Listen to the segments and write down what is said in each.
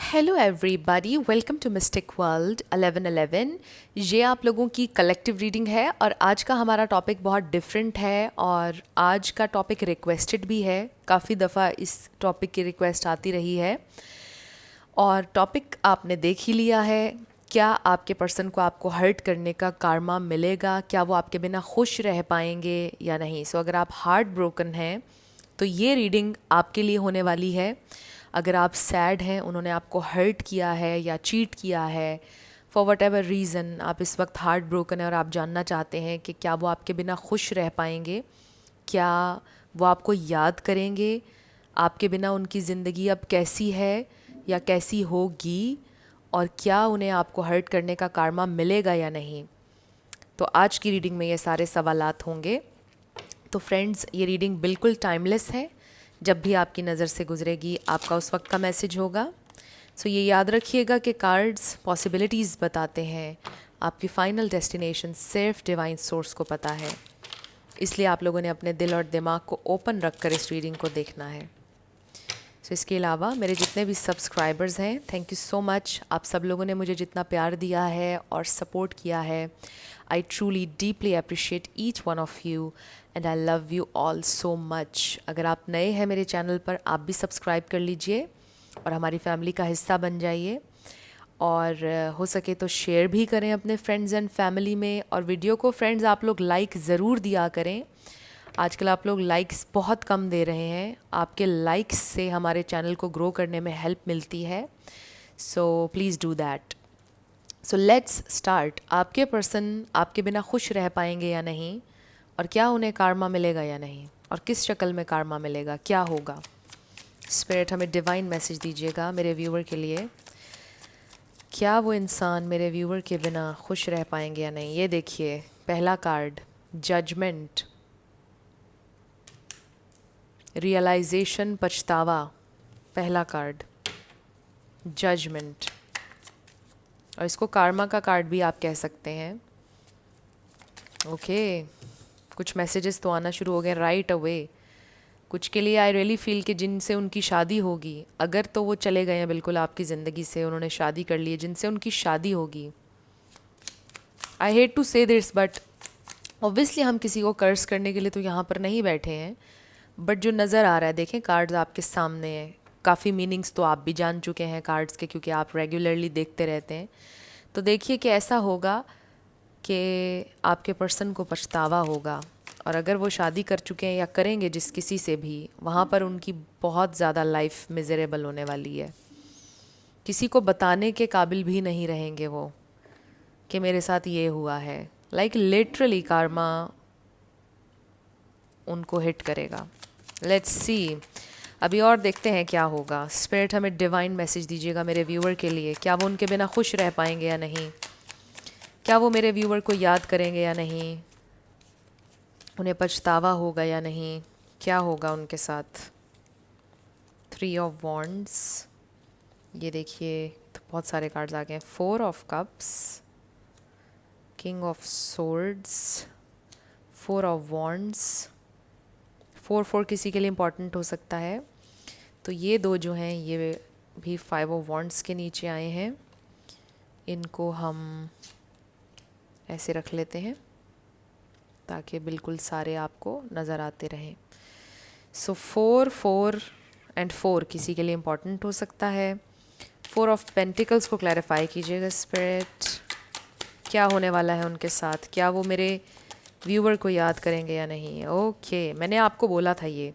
Hello everybody, welcome to mystic world 1111। ये आप लोगों की कलेक्टिव रीडिंग है और आज का हमारा टॉपिक बहुत डिफरेंट है और आज का टॉपिक रिक्वेस्टेड भी है। काफ़ी दफ़ा इस टॉपिक की रिक्वेस्ट आती रही है और टॉपिक आपने देख ही लिया है। क्या आपके पर्सन को आपको हर्ट करने का कार्मा मिलेगा? क्या वो आपके बिना खुश रह पाएंगे या नहीं? सो अगर आप हार्ट ब्रोकन हैं तो ये रीडिंग आपके लिए होने वाली है। अगर आप सैड हैं, उन्होंने आपको हर्ट किया है या चीट किया है, फॉर वट एवर रीज़न आप इस वक्त हार्ट ब्रोकन है और आप जानना चाहते हैं कि क्या वो आपके बिना खुश रह पाएंगे, क्या वो आपको याद करेंगे, आपके बिना उनकी ज़िंदगी अब कैसी है या कैसी होगी, और क्या उन्हें आपको हर्ट करने का कार्मा मिलेगा या नहीं। तो आज की रीडिंग में ये सारे सवालात होंगे। तो फ्रेंड्स, ये रीडिंग बिल्कुल टाइमलेस है। जब भी आपकी नज़र से गुजरेगी आपका उस वक्त का मैसेज होगा। सो ये याद रखिएगा कि कार्ड्स पॉसिबिलिटीज़ बताते हैं, आपकी फ़ाइनल डेस्टिनेशन सिर्फ डिवाइन सोर्स को पता है। इसलिए आप लोगों ने अपने दिल और दिमाग को ओपन रख कर इस रीडिंग को देखना है। सो इसके अलावा मेरे जितने भी सब्सक्राइबर्स हैं, थैंक यू सो मच। आप सब लोगों ने मुझे जितना प्यार दिया है और सपोर्ट किया है, I truly deeply appreciate each one of you and I love you all so much. अगर आप नए हैं मेरे चैनल पर, आप भी सब्सक्राइब कर लीजिए और हमारी फैमिली का हिस्सा बन जाइए। और हो सके तो शेयर भी करें अपने फ्रेंड्स एंड फैमिली में। और वीडियो को फ्रेंड्स आप लोग लाइक ज़रूर दिया करें। आजकल आप लोग लाइक्स बहुत कम दे रहे हैं। आपके लाइक्स से हमारे चैनल को ग्रो करने में हेल्प मिलती है। So please do that. So let's start. आपके पर्सन आपके बिना खुश रह पाएंगे या नहीं, और क्या उन्हें कार्मा मिलेगा या नहीं, और किस शक्ल में कार्मा मिलेगा, क्या होगा। स्पिरिट हमें डिवाइन मैसेज दीजिएगा मेरे व्यूवर के लिए। क्या वो इंसान मेरे व्यूवर के बिना खुश रह पाएंगे या नहीं। ये देखिए, पहला कार्ड जजमेंट, रियलाइजेशन, पछतावा। पहला कार्ड जजमेंट, और इसको कार्मा का कार्ड भी आप कह सकते हैं। ओके, कुछ मैसेजेस तो आना शुरू हो गए राइट अवे। कुछ के लिए आई रियली फील कि जिनसे उनकी शादी होगी, अगर तो वो चले गए हैं बिल्कुल आपकी ज़िंदगी से, उन्होंने शादी कर ली है, जिनसे उनकी शादी होगी। आई हेट टू से दिस बट ऑब्वियसली हम किसी को कर्स करने के लिए तो यहाँ पर नहीं बैठे हैं। बट जो नज़र आ रहा है, देखें कार्ड्स आपके सामने हैं। काफ़ी मीनिंग्स तो आप भी जान चुके हैं कार्ड्स के, क्योंकि आप रेगुलरली देखते रहते हैं। तो देखिए कि ऐसा होगा कि आपके पर्सन को पछतावा होगा, और अगर वो शादी कर चुके हैं या करेंगे जिस किसी से भी, वहाँ पर उनकी बहुत ज़्यादा लाइफ मिजरेबल होने वाली है। किसी को बताने के काबिल भी नहीं रहेंगे वो कि मेरे साथ ये हुआ है। लाइक लिटरली कार्मा उनको हिट करेगा। लेट्स सी, अभी और देखते हैं क्या होगा। स्पिरिट हमें डिवाइन मैसेज दीजिएगा मेरे व्यूअर के लिए। क्या वो उनके बिना खुश रह पाएंगे या नहीं, क्या वो मेरे व्यूअर को याद करेंगे या नहीं, उन्हें पछतावा होगा या नहीं, क्या होगा उनके साथ। 3 ऑफ वॉन्ड्स, ये देखिए तो बहुत सारे कार्ड्स आ गए हैं। 4 of cups, king of swords, 4 of wands. 4 किसी के लिए इम्पॉर्टेंट हो सकता है। तो ये दो जो हैं ये भी 5 ऑफ वॉन्ड्स के नीचे आए हैं। इनको हम ऐसे रख लेते हैं ताकि बिल्कुल सारे आपको नज़र आते रहें। सो 4 एंड 4 किसी के लिए इम्पॉर्टेंट हो सकता है। 4 ऑफ पेंटिकल्स को क्लैरिफाई कीजिएगा स्पिरिट, क्या होने वाला है उनके साथ। क्या वो मेरे व्यूवर को याद करेंगे या नहीं। ओके, मैंने आपको बोला था ये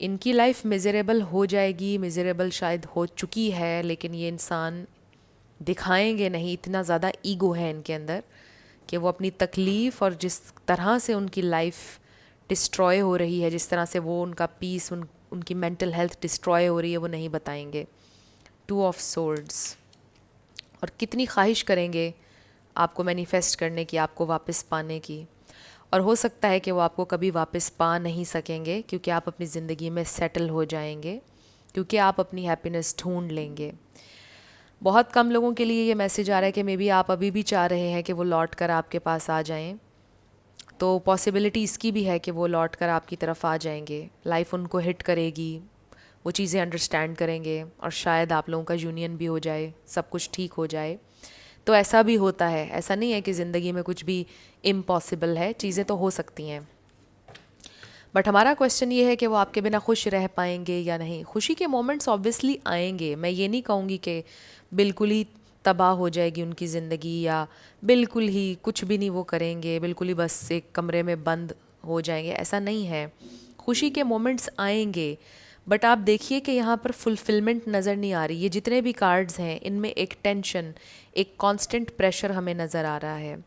इनकी लाइफ मिजरेबल हो जाएगी, मिजरेबल शायद हो चुकी है, लेकिन ये इंसान दिखाएंगे नहीं। इतना ज़्यादा ईगो है इनके अंदर कि वो अपनी तकलीफ़ और जिस तरह से उनकी लाइफ डिस्ट्रॉय हो रही है, जिस तरह से वो उनका पीस, उनकी मेंटल हेल्थ डिस्ट्रॉय हो रही है, वो नहीं बताएंगे। 2 ऑफ सोर्ड्स, और कितनी ख्वाहिश करेंगे आपको मैनिफेस्ट करने की, आपको वापस पाने की। और हो सकता है कि वो आपको कभी वापस पा नहीं सकेंगे, क्योंकि आप अपनी ज़िंदगी में सेटल हो जाएंगे, क्योंकि आप अपनी हैप्पीनेस ढूंढ लेंगे। बहुत कम लोगों के लिए ये मैसेज आ रहा है कि मे बी आप अभी भी चाह रहे हैं कि वो लौट कर आपके पास आ जाएं। तो पॉसिबिलिटी इसकी भी है कि वो लौट कर आपकी तरफ आ जाएंगे, लाइफ उनको हिट करेगी, वो चीज़ें अंडरस्टैंड करेंगे और शायद आप लोगों का यूनियन भी हो जाए, सब कुछ ठीक हो जाए। तो ऐसा भी होता है, ऐसा नहीं है कि ज़िंदगी में कुछ भी इम्पॉसिबल है, चीज़ें तो हो सकती हैं। बट हमारा क्वेश्चन ये है कि वो आपके बिना खुश रह पाएंगे या नहीं। खुशी के मोमेंट्स ऑब्वियसली आएंगे, मैं ये नहीं कहूँगी कि बिल्कुल ही तबाह हो जाएगी उनकी ज़िंदगी या बिल्कुल ही कुछ भी नहीं वो करेंगे, बिल्कुल ही बस एक कमरे में बंद हो जाएंगे, ऐसा नहीं है। खुशी के मोमेंट्स आएंगे, बट आप देखिए कि यहाँ पर फुलफिलमेंट नज़र नहीं आ रही। ये जितने भी कार्ड्स हैं इनमें एक टेंशन, एक कांस्टेंट प्रेशर हमें नज़र आ रहा है।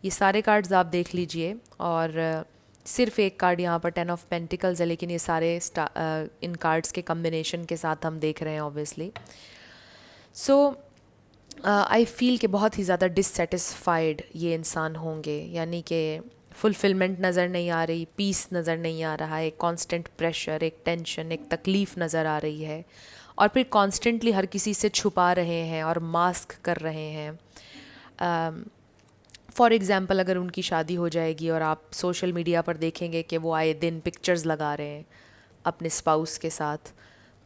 ये सारे कार्ड्स आप देख लीजिए, और सिर्फ एक कार्ड यहाँ पर 10 ऑफ पेंटिकल्स है, लेकिन ये सारे इन कार्ड्स के कम्बिनेशन के साथ हम देख रहे हैं ऑब्वियसली। सो आई फील कि बहुत ही ज़्यादा डिससेटिस्फाइड ये इंसान होंगे, यानी कि फुलफिलमेंट नज़र नहीं आ रही, पीस नज़र नहीं आ रहा है, एक कांस्टेंट प्रेशर, एक टेंशन, एक तकलीफ़ नज़र आ रही है, और फिर कॉन्स्टेंटली हर किसी से छुपा रहे हैं और मास्क कर रहे हैं। फॉर एग्ज़ाम्पल, अगर उनकी शादी हो जाएगी और आप सोशल मीडिया पर देखेंगे कि वो आए दिन पिक्चर्स लगा रहे हैं अपने स्पाउस के साथ,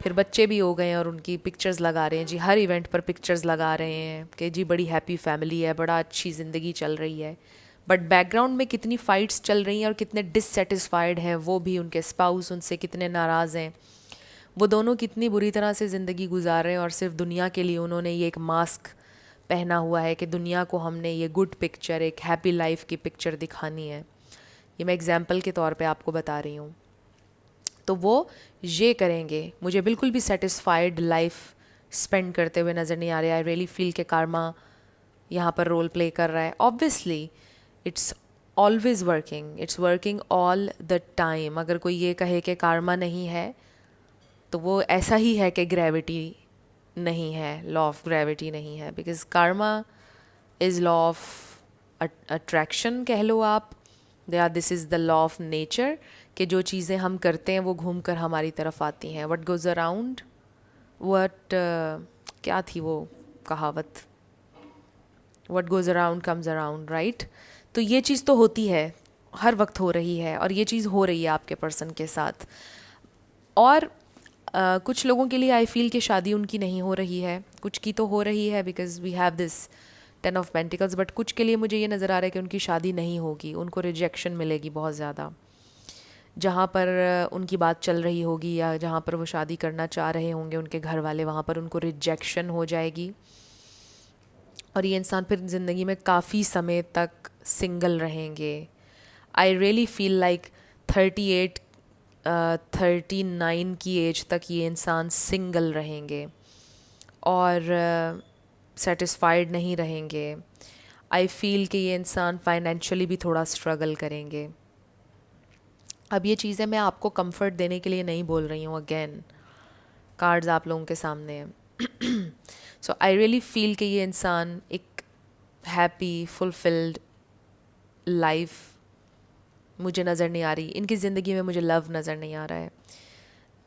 फिर बच्चे भी हो गए हैं और उनकी पिक्चर्स लगा रहे हैं जी, हर इवेंट पर पिक्चर्स लगा रहे हैं कि जी बड़ी हैप्पी फैमिली है, बड़ा अच्छी ज़िंदगी चल रही है। बट बैकग्राउंड में कितनी फ़ाइट्स चल रही हैं और कितने डिससेटिस्फाइड हैं वो भी, उनके स्पाउस उनसे कितने नाराज़ हैं, वो दोनों कितनी बुरी तरह से ज़िंदगी गुजार रहे हैं, और सिर्फ दुनिया के लिए उन्होंने ये एक मास्क पहना हुआ है कि दुनिया को हमने ये गुड पिक्चर, एक हैप्पी लाइफ की पिक्चर दिखानी है। ये मैं एग्जाम्पल के तौर पे आपको बता रही हूँ। तो वो ये करेंगे, मुझे बिल्कुल भी सेटिस्फाइड लाइफ स्पेंड करते हुए नज़र नहीं आ रहा है। आई रियली फील के कार्मा यहाँ पर रोल प्ले कर रहा है। Obviously it's always working, it's working all the time. अगर कोई ये कहे कि कार्मा नहीं है तो वो ऐसा ही है कि ग्रेविटी नहीं है, लॉ ऑफ ग्रेविटी नहीं है, because Karma is law of attraction कह लो आप, या this is the law of nature, कि जो चीज़ें हम करते हैं वो घूम कर हमारी तरफ आती हैं। वट गोज़ अराउंड वट, क्या थी वो कहावत, what goes around comes around, right. तो ये चीज़ तो होती है, हर वक्त हो रही है, और ये चीज़ हो रही है आपके पर्सन के साथ। और कुछ लोगों के लिए आई फील कि शादी उनकी नहीं हो रही है, कुछ की तो हो रही है because we have this 10 of pentacles, but कुछ के लिए मुझे ये नज़र आ रहा है कि उनकी शादी नहीं होगी, उनको रिजेक्शन मिलेगी बहुत ज़्यादा। जहाँ पर उनकी बात चल रही होगी या जहाँ पर वो शादी करना चाह रहे होंगे उनके घर वाले, वहाँ पर उनको रिजेक्शन हो जाएगी, और ये इंसान फिर ज़िंदगी में काफ़ी समय तक सिंगल रहेंगे। आई रियली फील लाइक 38 39 की एज तक ये इंसान सिंगल रहेंगे और सेटिस्फाइड नहीं रहेंगे। आई फील कि ये इंसान फाइनेंशियली भी थोड़ा स्ट्रगल करेंगे। अब ये चीज़ें मैं आपको कंफर्ट देने के लिए नहीं बोल रही हूँ, अगेन कार्ड्स आप लोगों के सामने हैं। सो आई रियली फील कि ये इंसान एक हैप्पी फुलफिल्ड लाइफ मुझे नज़र नहीं आ रही, इनकी ज़िंदगी में मुझे लव नज़र नहीं आ रहा है।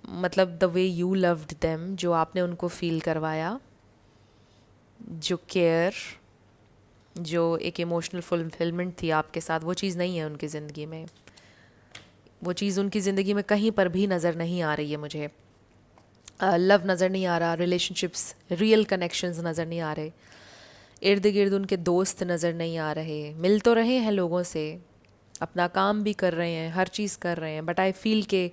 मतलब the way you loved them, जो आपने उनको फ़ील करवाया, जो केयर, जो एक इमोशनल फुलफिलमेंट थी आपके साथ, वो चीज़ नहीं है उनकी ज़िंदगी में। वो चीज़ उनकी ज़िंदगी में कहीं पर भी नज़र नहीं आ रही है मुझे। लव नज़र नहीं आ रहा, रिलेशनशिप्स, रियल कनेक्शंस नज़र नहीं आ रहे, इर्द गिर्द उनके दोस्त नज़र नहीं आ रहे। मिल तो रहे हैं लोगों से, अपना काम भी कर रहे हैं, हर चीज़ कर रहे हैं, बट आई फील के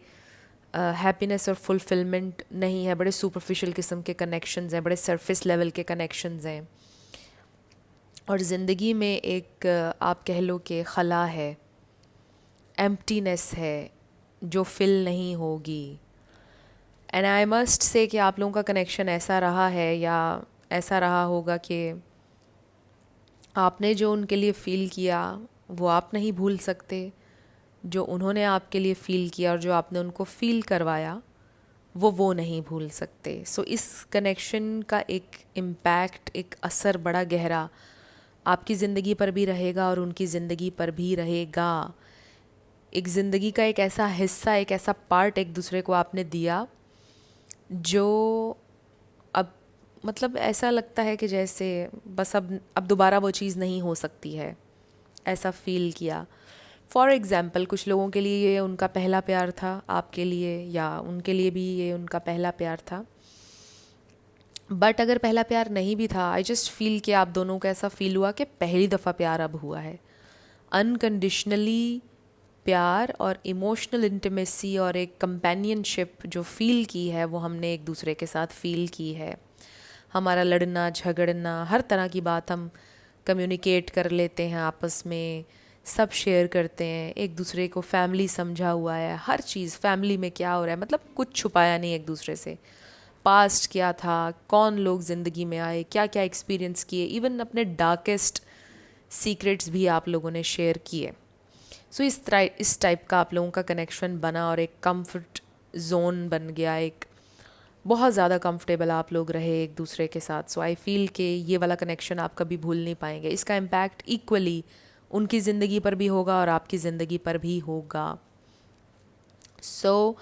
हैप्पीनेस और फुलफिलमेंट नहीं है। बड़े सुपरफिशियल किस्म के कनेक्शंस हैं, बड़े सरफेस लेवल के कनेक्शंस हैं, और ज़िंदगी में एक आप कह लो कि खला है, एम्प्टीनेस है जो फिल नहीं होगी। एंड आई मस्ट से कि आप लोगों का कनेक्शन ऐसा रहा है या ऐसा रहा होगा कि आपने जो उनके लिए फ़ील किया वो आप नहीं भूल सकते, जो उन्होंने आपके लिए फ़ील किया और जो आपने उनको फ़ील करवाया वो नहीं भूल सकते। सो इस कनेक्शन का एक इम्पैक्ट, एक असर बड़ा गहरा आपकी ज़िंदगी पर भी रहेगा और उनकी ज़िंदगी पर भी रहेगा। एक ज़िंदगी का एक ऐसा हिस्सा, एक ऐसा पार्ट एक दूसरे को आपने दिया जो अब मतलब ऐसा लगता है कि जैसे बस अब दोबारा वो चीज़ नहीं हो सकती है, ऐसा फ़ील किया। फॉर एग्ज़ाम्पल कुछ लोगों के लिए ये उनका पहला प्यार था आपके लिए, या उनके लिए भी ये उनका पहला प्यार था। बट अगर पहला प्यार नहीं भी था, आई जस्ट फील कि आप दोनों को ऐसा फील हुआ कि पहली दफ़ा प्यार अब हुआ है। अनकंडीशनली प्यार और इमोशनल इंटीमेसी और एक कंपेनियनशिप जो फील की है वो हमने एक दूसरे के साथ फील की है। हमारा लड़ना झगड़ना, हर तरह की बात हम कम्युनिकेट कर लेते हैं आपस में, सब शेयर करते हैं एक दूसरे को, फैमिली समझा हुआ है, हर चीज़ फैमिली में क्या हो रहा है, मतलब कुछ छुपाया नहीं एक दूसरे से। पास्ट क्या था, कौन लोग ज़िंदगी में आए, क्या क्या एक्सपीरियंस किए, इवन अपने डार्केस्ट सीक्रेट्स भी आप लोगों ने शेयर किए। सो इस टाइप का आप लोगों का कनेक्शन बना और एक कंफर्ट जोन बन गया, एक बहुत ज़्यादा कंफर्टेबल आप लोग रहे एक दूसरे के साथ। सो आई फील कि ये वाला कनेक्शन आप कभी भूल नहीं पाएंगे। इसका इम्पैक्ट इक्वली उनकी ज़िंदगी पर भी होगा और आपकी ज़िंदगी पर भी होगा। सो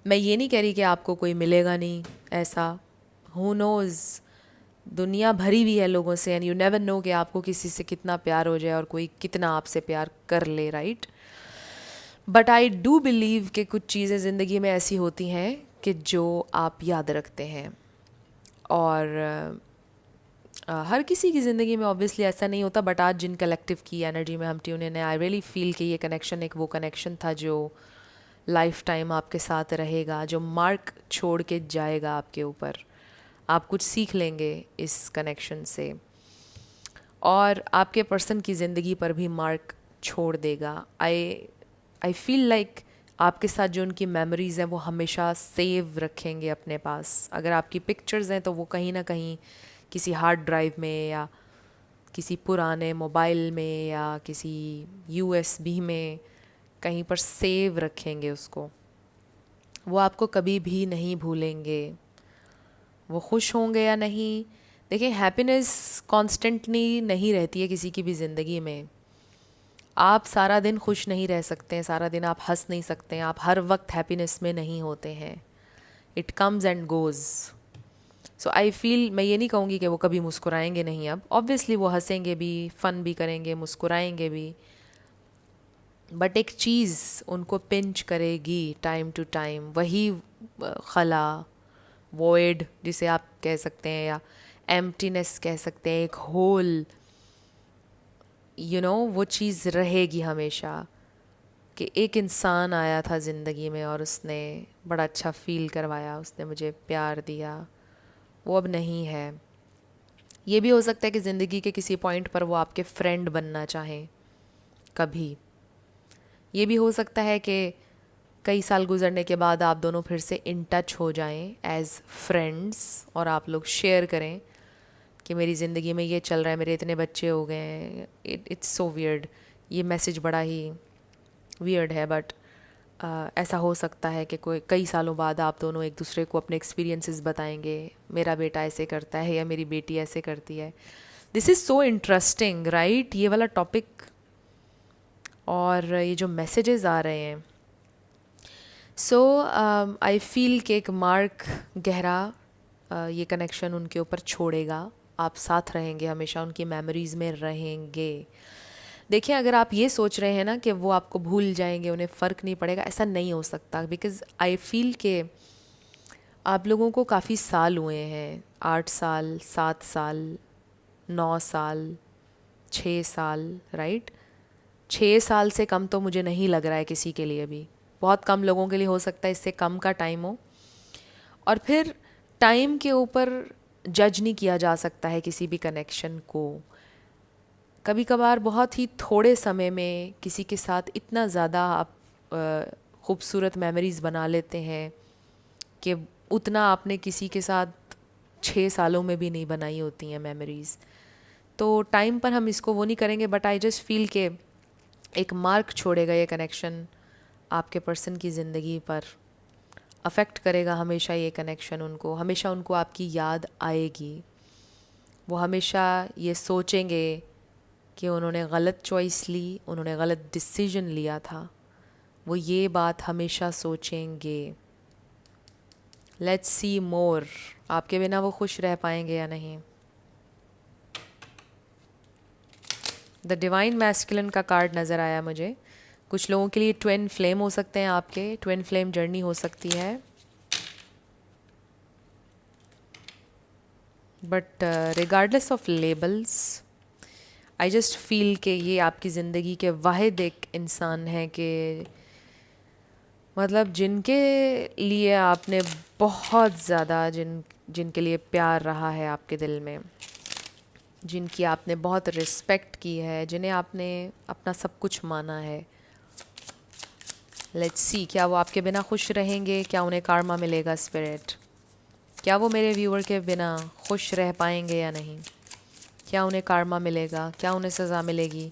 मैं ये नहीं कह रही कि आपको कोई मिलेगा नहीं, ऐसा हु नोज़, दुनिया भरी भी है लोगों से, एंड यू नेवर नो कि आपको किसी से कितना प्यार हो जाए और कोई कितना आपसे प्यार कर ले, right. But I do believe कि कुछ चीज़ें ज़िंदगी में ऐसी होती हैं कि जो आप याद रखते हैं, और हर किसी की ज़िंदगी में ऑब्वियसली ऐसा नहीं होता, बट आज जिन कलेक्टिव की एनर्जी में हम ट्यून इन है, आई रियली फील कि ये कनेक्शन एक वो कनेक्शन था जो लाइफ टाइम आपके साथ रहेगा, जो मार्क छोड़ के जाएगा आपके ऊपर। आप कुछ सीख लेंगे इस कनेक्शन से और आपके पर्सन की ज़िंदगी पर भी मार्क छोड़ देगा। आई फील लाइक आपके साथ जो उनकी मेमोरीज़ हैं वो हमेशा सेव रखेंगे अपने पास। अगर आपकी पिक्चर्स हैं तो वो कहीं ना कहीं किसी हार्ड ड्राइव में, या किसी पुराने मोबाइल में, या किसी यूएसबी में कहीं पर सेव रखेंगे उसको। वो आपको कभी भी नहीं भूलेंगे। वो खुश होंगे या नहीं, देखिए हैप्पीनेस कॉन्स्टेंटली नहीं रहती है किसी की भी ज़िंदगी में। आप सारा दिन खुश नहीं रह सकते हैं, सारा दिन आप हंस नहीं सकते हैं, आप हर वक्त हैप्पीनेस में नहीं होते हैं। It comes and goes. So I feel, मैं ये नहीं कहूँगी कि वो कभी मुस्कुराएंगे नहीं, अब ऑब्वियसली वो हंसेंगे भी, फ़न भी करेंगे, मुस्कुराएंगे भी, बट एक चीज़ उनको पिंच करेगी टाइम टू टाइम, वही खला, वॉइड जिसे आप कह सकते हैं, या एम्प्टीनेस कह सकते हैं, एक होल, वो चीज़ रहेगी हमेशा कि एक इंसान आया था ज़िंदगी में और उसने बड़ा अच्छा फ़ील करवाया, उसने मुझे प्यार दिया, वो अब नहीं है। ये भी हो सकता है कि ज़िंदगी के किसी पॉइंट पर वो आपके फ्रेंड बनना चाहें कभी। ये भी हो सकता है कि कई साल गुजरने के बाद आप दोनों फिर से इन टच हो जाएं एज फ्रेंड्स, और आप लोग शेयर करें कि मेरी ज़िंदगी में ये चल रहा है, मेरे इतने बच्चे हो गए हैं। इट्स सो वियर्ड, ये मैसेज बड़ा ही वियर्ड है, बट ऐसा हो सकता है कि कोई कई सालों बाद आप दोनों एक दूसरे को अपने एक्सपीरियंसेस बताएंगे, मेरा बेटा ऐसे करता है या मेरी बेटी ऐसे करती है। This is so interesting, right, ये वाला टॉपिक और ये जो मैसेजेस आ रहे हैं। सो आई फील कि एक मार्क गहरा ये कनेक्शन उनके ऊपर छोड़ेगा। आप साथ रहेंगे हमेशा, उनकी मेमोरीज़ में रहेंगे। देखिए, अगर आप ये सोच रहे हैं ना कि वो आपको भूल जाएंगे, उन्हें फ़र्क नहीं पड़ेगा, ऐसा नहीं हो सकता। बिकॉज़ आई फील कि आप लोगों को काफ़ी साल हुए हैं, 8 साल, 7 साल, 9 साल, 6 साल, राइट। 6 साल से कम तो मुझे नहीं लग रहा है किसी के लिए भी। बहुत कम लोगों के लिए हो सकता है इससे कम का टाइम हो। और फिर टाइम के ऊपर जज नहीं किया जा सकता है किसी भी कनेक्शन को। कभी कभार बहुत ही थोड़े समय में किसी के साथ इतना ज़्यादा आप खूबसूरत मेमोरीज़ बना लेते हैं कि उतना आपने किसी के साथ 6 सालों में भी नहीं बनाई होती हैं मेमोरीज़। तो टाइम पर हम इसको वो नहीं करेंगे, बट आई जस्ट फील के एक मार्क छोड़ेगा ये कनेक्शन आपके पर्सन की ज़िंदगी पर, अफेक्ट करेगा हमेशा ये कनेक्शन उनको, हमेशा उनको आपकी याद आएगी। वो हमेशा ये सोचेंगे कि उन्होंने गलत चॉइस ली, उन्होंने गलत डिसीजन लिया था, वो ये बात हमेशा सोचेंगे। लेट्स सी मोर, आपके बिना वो खुश रह पाएंगे या नहीं। द डिवाइन मैस्कुलिन का कार्ड नज़र आया मुझे, कुछ लोगों के लिए ट्विन फ्लेम हो सकते हैं, आपके ट्विन फ्लेम जर्नी हो सकती है, but regardless of labels I just feel कि ये आपकी ज़िंदगी के वाहिद एक इंसान है कि मतलब जिनके लिए आपने बहुत ज़्यादा जिनके लिए प्यार रहा है आपके दिल में, जिनकी आपने बहुत रिस्पेक्ट की है, जिन्हें आपने अपना सब कुछ माना है। लेट्स सी, क्या वो आपके बिना खुश रहेंगे, क्या उन्हें कार्मा मिलेगा स्पिरिट, क्या वो मेरे व्यूअर के बिना खुश रह पाएंगे या नहीं, क्या उन्हें कार्मा मिलेगा, क्या उन्हें सज़ा मिलेगी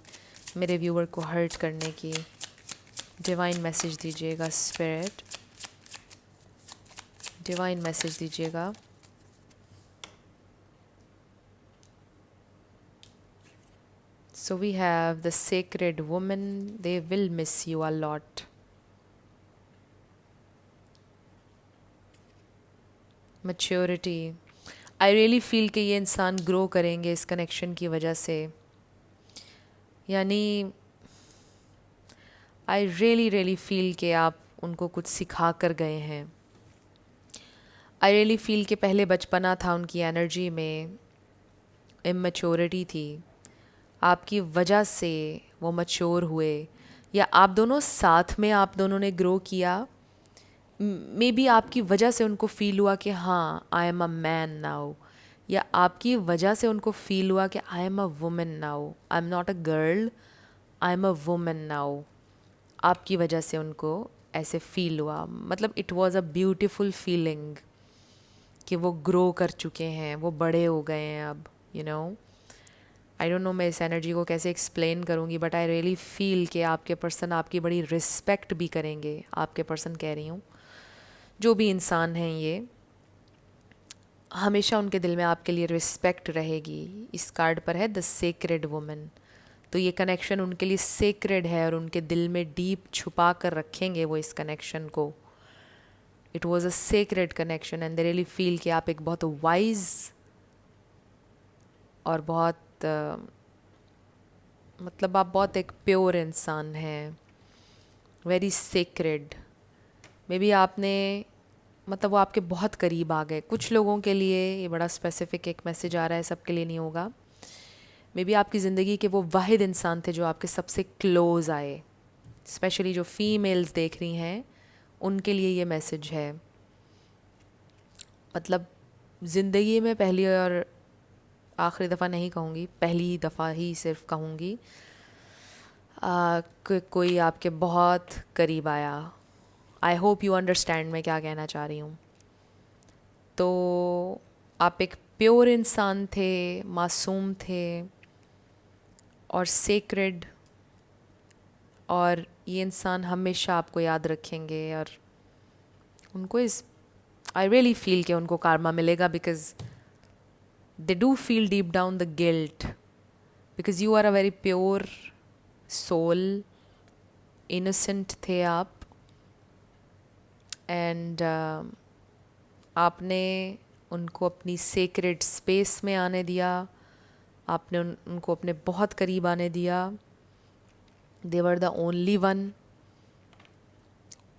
मेरे व्यूअर को हर्ट करने की। डिवाइन मैसेज दीजिएगा स्पिरिट, डिवाइन मैसेज दीजिएगा। So we have the sacred woman, they will miss you a lot. Maturity, I really feel कि ये इंसान ग्रो करेंगे इस कनेक्शन की वजह से, यानी आई रियली फील कि आप उनको कुछ सिखा कर गए हैं। आई रियली फील कि पहले बचपना था उनकी एनर्जी में, इमेच्योरिटी थी, आपकी वजह से वो मच्योर हुए, या आप दोनों साथ में आप दोनों ने ग्रो किया। मे बी आपकी वजह से उनको फ़ील हुआ कि हाँ I am a man now, या आपकी वजह से उनको फ़ील हुआ कि I am a women now, I am not a girl, I am a women now. आपकी वजह से उनको ऐसे फ़ील हुआ, मतलब it was a beautiful feeling कि वो ग्रो कर चुके हैं, वो बड़े हो गए हैं अब, you know. I don't know मैं इस एनर्जी को कैसे एक्सप्लेन करूँगी, बट आई रियली फील कि आपके पर्सन आपकी बड़ी रिस्पेक्ट भी करेंगे। आपके पर्सन कह रही हूँ, जो भी इंसान हैं ये, हमेशा उनके दिल में आपके लिए रिस्पेक्ट रहेगी। इस कार्ड पर है द सेक्रेड वुमन, तो ये कनेक्शन उनके लिए सेक्रेड है और उनके दिल में डीप छुपा कर रखेंगे वो इस कनेक्शन को। It was a sacred connection and they really feel कि आप एक बहुत वाइज और बहुत मतलब आप बहुत एक प्योर इंसान हैं, वेरी सेक्रेड। मे बी आपने मतलब वो आपके बहुत करीब आ गए। कुछ लोगों के लिए ये बड़ा स्पेसिफिक एक मैसेज आ रहा है, सबके लिए नहीं होगा। मे बी आपकी ज़िंदगी के वो वाहिद इंसान थे जो आपके सबसे क्लोज़ आए। स्पेशली जो फीमेल्स देख रही हैं उनके लिए ये मैसेज है। मतलब ज़िंदगी में पहली और आखिरी दफ़ा नहीं कहूँगी, पहली दफ़ा ही सिर्फ कहूँगी, कोई आपके बहुत करीब आया। आई होप यू अंडरस्टैंड मैं क्या कहना चाह रही हूँ। तो आप एक प्योर इंसान थे, मासूम थे और सेक्रेड, और ये इंसान हमेशा आपको याद रखेंगे। और उनको इस आई रियली फील कि उनको कार्मा मिलेगा, because they do feel deep down the guilt, because you are a very pure soul, innocent थे आप, एंड आपने उनको अपनी सेक्रेड स्पेस में आने दिया, आपने उनको अपने बहुत करीब आने दिया। दे वर द ओनली वन।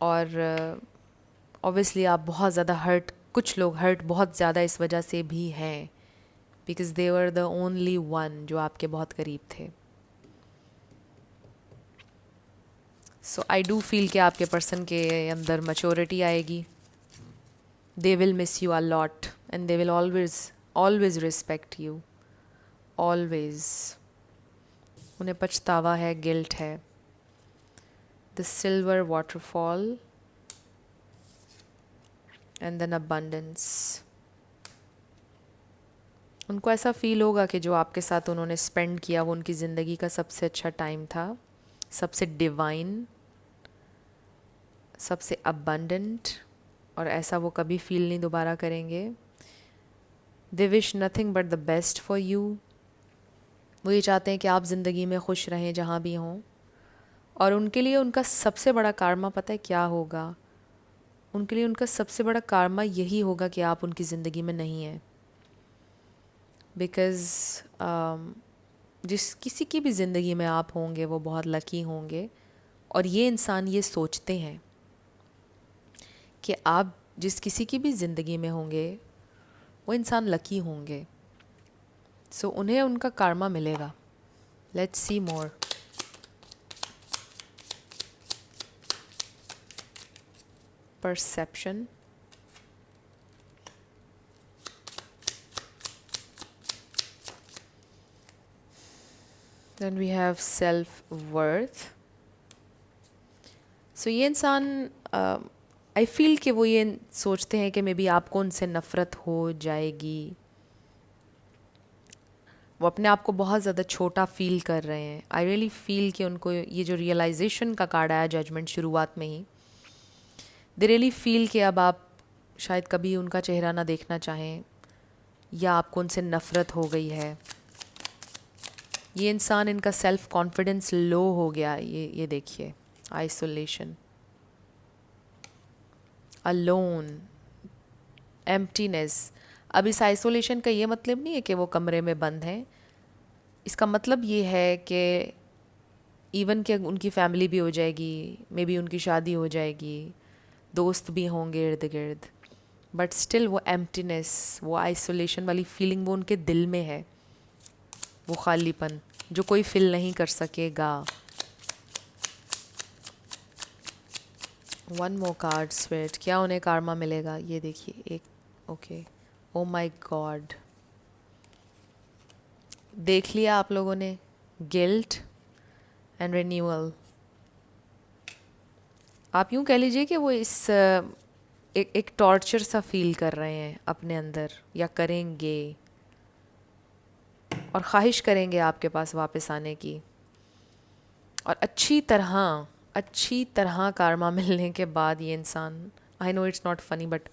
और ऑब्वियसली आप बहुत ज़्यादा हर्ट, कुछ लोग हर्ट बहुत ज़्यादा इस वजह से भी हैं, because they were the only one जो आपके बहुत करीब थे। सो आई डू फील कि आपके पर्सन के अंदर मैच्योरिटी आएगी। They will miss you a lot and they will always respect you, always. उन्हें पछतावा है, गिल्ट है। The silver waterfall and then abundance. उनको ऐसा फील होगा कि जो आपके साथ उन्होंने स्पेंड किया वो उनकी ज़िंदगी का सबसे अच्छा टाइम था, सबसे डिवाइन, सबसे अबंडेंट, और ऐसा वो कभी फील नहीं दोबारा करेंगे। They wish nothing but the best for you. वो ये चाहते हैं कि आप ज़िंदगी में खुश रहें जहाँ भी हों, और उनके लिए उनका सबसे बड़ा कार्मा पता है क्या होगा? उनके लिए उनका सबसे बड़ा कार्मा यही होगा कि आप उनकी ज़िंदगी में नहीं हैं। बिकॉज़ जिस किसी की भी ज़िंदगी में आप होंगे वो बहुत लकी होंगे, और ये इंसान ये सोचते हैं कि आप जिस किसी की भी ज़िंदगी में होंगे वो इंसान लकी होंगे, सो उन्हें उनका कार्मा मिलेगा. Let's see more. Perception, then we have self worth. So ये इंसान आई फील कि वो ये सोचते हैं कि मे बी आपको उनसे नफ़रत हो जाएगी. वो अपने आप को बहुत ज़्यादा छोटा फील कर रहे हैं. आई रियली फील कि उनको ये जो रियलाइजेशन का कार्ड आया जजमेंट शुरुआत में ही, दे रियली फील कि अब आप शायद कभी उनका चेहरा ना देखना चाहें या आपको उनसे नफ़रत हो गई है. ये इंसान, इनका सेल्फ कॉन्फिडेंस लो हो गया. ये देखिए, आइसोलेशन, अलोन, एम्प्टीनेस. अब इस आइसोलेशन का ये मतलब नहीं है कि वो कमरे में बंद हैं. इसका मतलब ये है कि इवन कि उनकी फैमिली भी हो जाएगी, मे बी उनकी शादी हो जाएगी, दोस्त भी होंगे इर्द गिर्द, बट स्टिल वो एम्प्टीनेस, वो आइसोलेशन वाली फीलिंग वो उनके दिल में है. वो खालीपन जो कोई फिल नहीं कर सकेगा. One more card sweat. क्या उन्हें कार्मा मिलेगा? ये देखिए एक. ओके, ओ माय गॉड, देख लिया आप लोगों ने. Guilt and renewal. आप यूँ कह लीजिए कि वो इस एक टॉर्चर सा फील कर रहे हैं अपने अंदर, या करेंगे, और ख्वाहिश करेंगे आपके पास वापस आने की. और अच्छी तरह कार्मा मिलने के बाद ये इंसान, I know it's not funny, but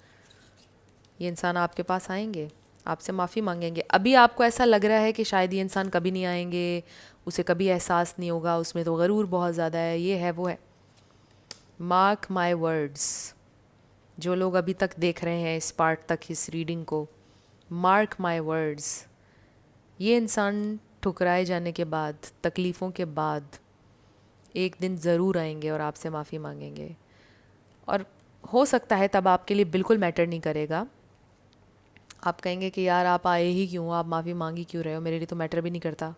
ये इंसान आपके पास आएंगे, आपसे माफ़ी मांगेंगे. अभी आपको ऐसा लग रहा है कि शायद ये इंसान कभी नहीं आएंगे, उसे कभी एहसास नहीं होगा, उसमें तो गरूर बहुत ज़्यादा है, ये है वो है. मार्क माई वर्ड्स, जो लोग अभी तक देख रहे हैं इस पार्ट तक इस रीडिंग को, मार्क माई वर्ड्स, ये इंसान ठुकराए जाने के बाद, तकलीफ़ों के बाद एक दिन ज़रूर आएंगे और आपसे माफ़ी मांगेंगे. और हो सकता है तब आपके लिए बिल्कुल मैटर नहीं करेगा. आप कहेंगे कि यार आप आए ही क्यों, आप माफ़ी मांगी क्यों रहे हो, मेरे लिए तो मैटर भी नहीं करता.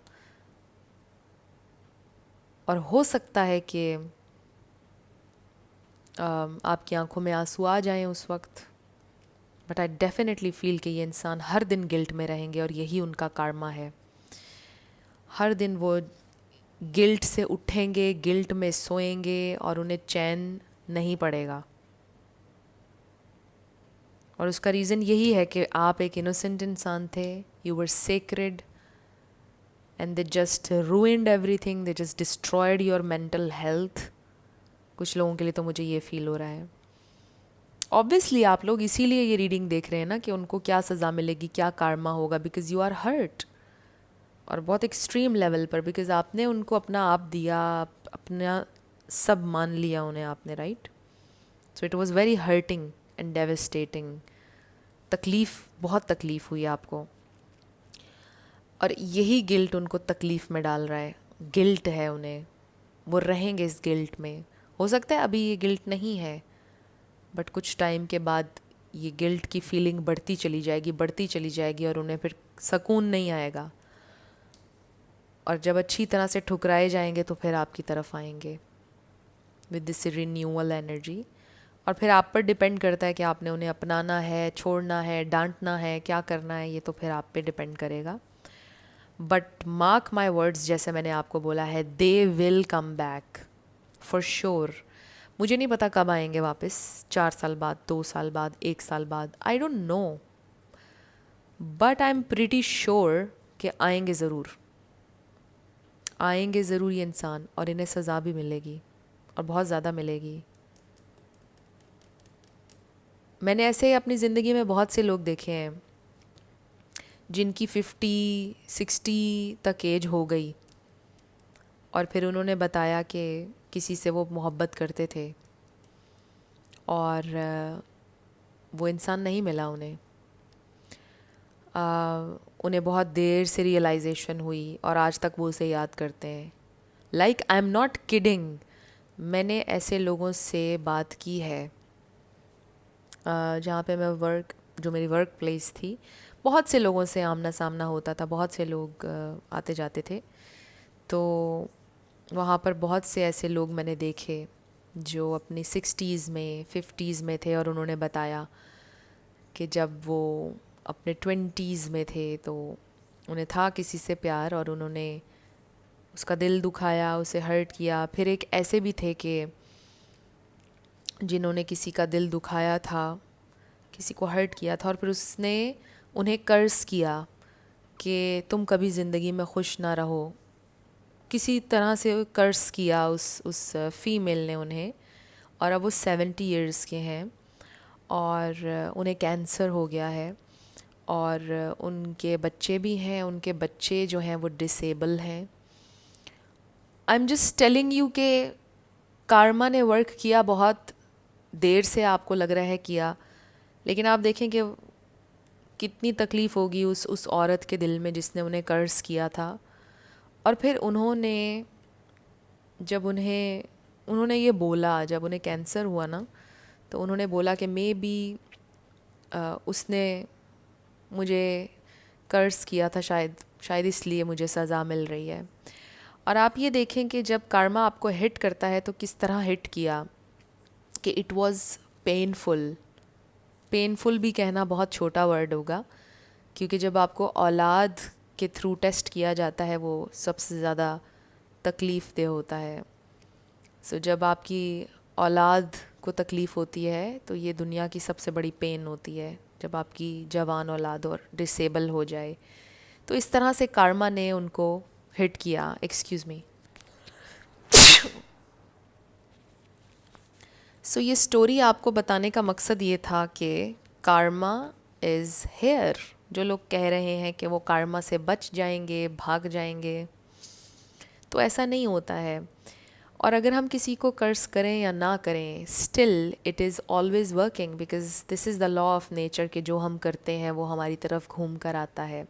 और हो सकता है कि आपकी आंखों में आंसू आ जाएं उस वक्त. बट आई डेफिनेटली फील कि ये इंसान हर दिन गिल्ट में रहेंगे और यही उनका कार्मा है. हर दिन वो गिल्ट से उठेंगे, गिल्ट में सोएंगे और उन्हें चैन नहीं पड़ेगा. और उसका रीज़न यही है कि आप एक इनोसेंट इंसान थे, you were sacred, and they just ruined everything, they just destroyed your mental health. कुछ लोगों के लिए तो मुझे ये फील हो रहा है. ऑब्वियसली आप लोग इसीलिए ये रीडिंग देख रहे हैं ना, कि उनको क्या सज़ा मिलेगी, क्या कार्मा होगा, बिकॉज यू आर हर्ट. और बहुत एक्सट्रीम लेवल पर, बिकॉज आपने उनको अपना आप दिया, अपना सब मान लिया उन्हें आपने, right. So it was very hurting and devastating. बहुत तकलीफ़ हुई आपको. और यही गिल्ट उनको तकलीफ़ में डाल रहा है. गिल्ट है उन्हें, वो रहेंगे इस गिल्ट में. हो सकता है अभी ये गिल्ट नहीं है, बट कुछ टाइम के बाद ये गिल्ट की फीलिंग बढ़ती चली जाएगी और उन्हें फिर सुकून नहीं आएगा. और जब अच्छी तरह से ठुकराए जाएंगे तो फिर आपकी तरफ आएंगे विद दिस रिन्यूअल एनर्जी. और फिर आप पर डिपेंड करता है कि आपने उन्हें अपनाना है, छोड़ना है, डांटना है, क्या करना है, ये तो फिर आप पे डिपेंड करेगा. बट मार्क माई वर्ड्स, जैसे मैंने आपको बोला है, they will come back for sure. मुझे नहीं पता कब आएंगे वापस, 4 साल बाद, 2 साल बाद, 1 साल बाद, I don't know, but I am pretty sure कि आएंगे ज़रूर. आएंगे ज़रूर ये इंसान, और इन्हें सज़ा भी मिलेगी, और बहुत ज़्यादा मिलेगी. मैंने ऐसे अपनी ज़िंदगी में बहुत से लोग देखे हैं जिनकी 50-60 तक एज हो गई, और फिर उन्होंने बताया कि किसी से वो मोहब्बत करते थे और वो इंसान नहीं मिला उन्हें. उन्हें बहुत देर से रियलाइजेशन हुई और आज तक वो उसे याद करते हैं. Like, I am not kidding, मैंने ऐसे लोगों से बात की है जहाँ पे मैं जो मेरी वर्क प्लेस थी, बहुत से लोगों से आमना सामना होता था, बहुत से लोग आते जाते थे। तो वहाँ पर बहुत से ऐसे लोग मैंने देखे जो अपनी 60s में 50s में थे, और उन्होंने बताया कि जब वो अपने 20s में थे तो उन्हें था किसी से प्यार, और उन्होंने उसका दिल दुखाया, उसे हर्ट किया। फिर एक ऐसे भी थे कि जिन्होंने किसी का दिल दुखाया था, किसी को हर्ट किया था, और फिर उसने उन्हें कर्ज किया कि तुम कभी ज़िंदगी में खुश ना रहो। किसी तरह से कर्ज किया उस फीमेल ने उन्हें, और अब वो 70 इयर्स के हैं और उन्हें कैंसर हो गया है, और उनके बच्चे भी हैं। उनके बच्चे जो हैं वो डिसेबल हैं। I am just telling you कि कार्मा ने वर्क किया, बहुत देर से आपको लग रहा है किया, लेकिन आप देखें कि कितनी तकलीफ़ होगी उस औरत के दिल में जिसने उन्हें कर्ज किया था। और फिर जब उन्होंने ये बोला, जब उन्हें कैंसर हुआ ना, तो उन्होंने बोला कि मे बी उसने मुझे कर्ज किया था, शायद इसलिए मुझे सज़ा मिल रही है। और आप ये देखें कि जब कार्मा आपको हिट करता है तो किस तरह हिट किया, कि इट वाज पेनफुल। पेनफुल भी कहना बहुत छोटा वर्ड होगा, क्योंकि जब आपको औलाद के थ्रू टेस्ट किया जाता है वो सबसे ज़्यादा तकलीफ़ दे होता है। सो जब आपकी औलाद को तकलीफ़ होती है तो ये दुनिया की सबसे बड़ी पेन होती है, जब आपकी जवान औलाद और डिसेबल हो जाए। तो इस तरह से कार्मा ने उनको हिट किया। Excuse me. सो ये स्टोरी आपको बताने का मकसद ये था कि कार्मा इज़ हेयर। जो लोग कह रहे हैं कि वो कार्मा से बच जाएंगे, भाग जाएंगे, तो ऐसा नहीं होता है। और अगर हम किसी को कर्ज करें या ना करें, still it is always working, because this is the law of nature कि जो हम करते हैं वो हमारी तरफ घूम कर आता है।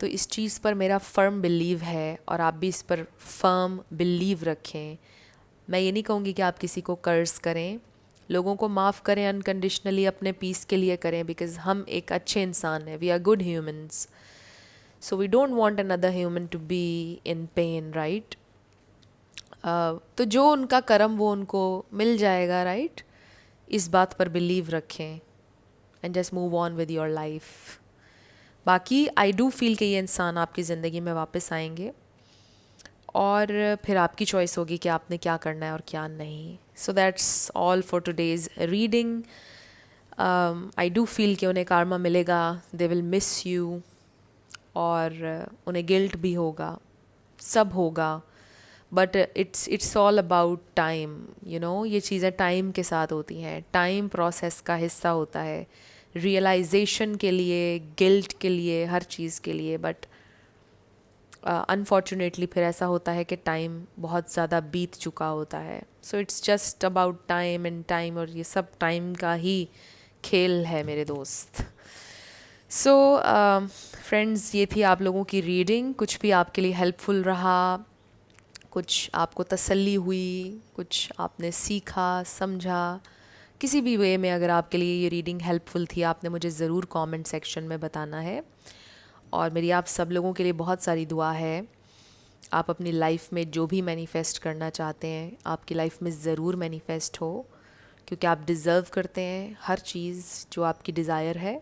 तो इस चीज़ पर मेरा फर्म बिलीव है, और आप भी इस पर फर्म बिलीव रखें। मैं ये नहीं कहूँगी कि आप किसी को कर्ज करें, लोगों को माफ़ करें अनकंडीशनली, अपने पीस के लिए करें, बिकॉज हम एक अच्छे इंसान हैं, we are good humans, so we don't want another human to be in pain, right. तो जो उनका कर्म वो उनको मिल जाएगा, राइट। इस बात पर बिलीव रखें and just move on with your life. बाकी आई डू फील कि ये इंसान आपकी ज़िंदगी में वापस आएंगे, और फिर आपकी चॉइस होगी कि आपने क्या करना है और क्या नहीं। So that's all for today's reading. I do feel कि उन्हें कार्मा मिलेगा, दे विल मिस यू, और उन्हें गिल्ट भी होगा, सब होगा, but it's all about time. You know, ये चीज़ें टाइम के साथ होती हैं, टाइम प्रोसेस का हिस्सा होता है, रियलाइजेशन के लिए, गिल्ट के लिए, हर चीज़ के लिए। बट अनफॉर्चुनेटली फिर ऐसा होता है कि टाइम बहुत ज़्यादा बीत चुका होता है। So it's just about time and time, और ये सब टाइम का ही खेल है मेरे दोस्त। सो फ्रेंड्स, ये थी आप लोगों की रीडिंग। कुछ भी आपके लिए हेल्पफुल रहा, कुछ आपको तसल्ली हुई, कुछ आपने सीखा समझा, किसी भी वे में अगर आपके लिए ये रीडिंग हेल्पफुल थी, आपने मुझे ज़रूर कमेंट सेक्शन में बताना है। और मेरी आप सब लोगों के लिए बहुत सारी दुआ है। आप अपनी लाइफ में जो भी मैनिफेस्ट करना चाहते हैं, आपकी लाइफ में ज़रूर मैनिफेस्ट हो, क्योंकि आप डिज़र्व करते हैं हर चीज़ जो आपकी डिज़ायर है।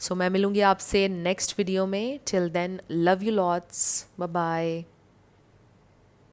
सो मैं मिलूँगी आपसे नेक्स्ट वीडियो में। Till then, love you lots, bye bye.